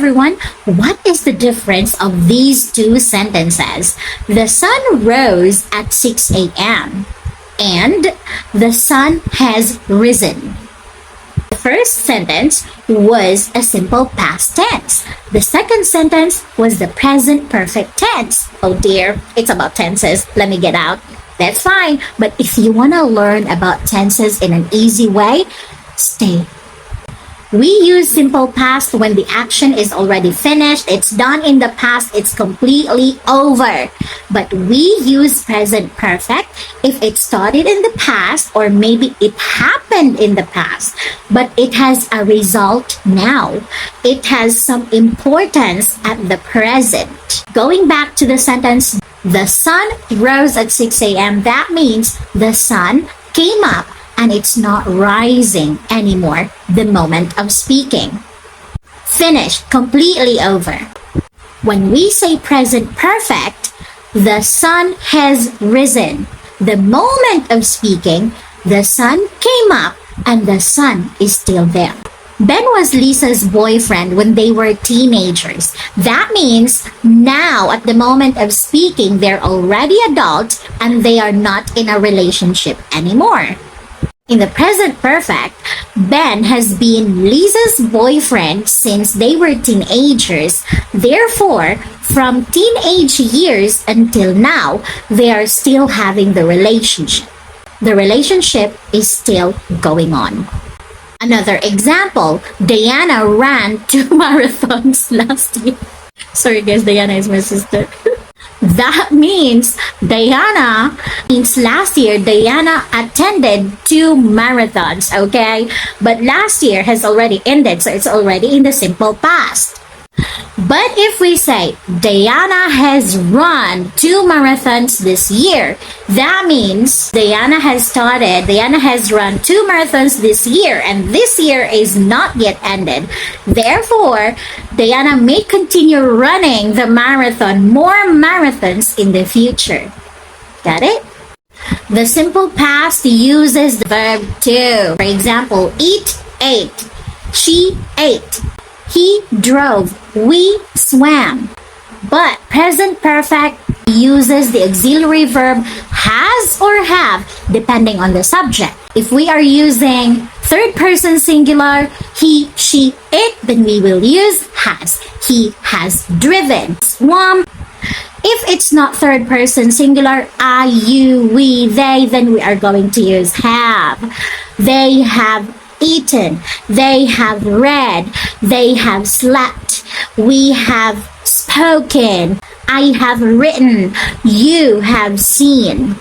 everyone, what is the difference of these two sentences? The sun rose at 6 a.m. and the sun has risen. The first sentence was a simple past tense. The second sentence was the present perfect tense. Oh dear, it's about tenses. Let me get out. That's fine. But if you want to learn about tenses in an easy way, stay. We use simple past when the action is already finished, it's done in the past, it's completely over. But we use present perfect if it started in the past or maybe it happened in the past, but it has a result now. It has some importance at the present. Going back to the sentence, the sun rose at 6 a.m. That means the sun came up and it's not rising anymore the moment of speaking. Finished, completely over. When we say present perfect, the sun has risen. The moment of speaking, the sun came up and the sun is still there. Ben was Lisa's boyfriend when they were teenagers. That means now at the moment of speaking, they're already adults and they are not in a relationship anymore. In the present perfect, Ben has been Lisa's boyfriend since they were teenagers. Therefore, from teenage years until now, they are still having the relationship. The relationship is still going on. Another example, Diana ran 2 marathons last year. Sorry guys, Diana is my sister. That means last year, Diana attended 2 marathons, okay? But last year has already ended, so it's already in the simple past. But if we say Diana has run 2 marathons this year, that means Diana has run 2 marathons this year, and this year is not yet ended. Therefore, Diana may continue running the marathon, more marathons in the future. Got it? The simple past uses the verb to. For example, eat, ate. She ate. He drove. We swam. But present perfect uses the auxiliary verb has or have depending on the subject. If we are using third person singular, he, she, it, then we will use has. He has driven. Swam. If it's not third person singular, I, you, we, they, then we are going to use have. They have eaten, they have read, they have slept, we have spoken, I have written, you have seen.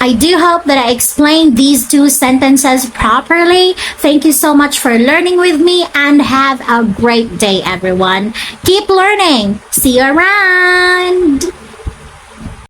I do hope that I explained these 2 sentences properly. Thank you so much for learning with me and have a great day, everyone. Keep learning. See you around.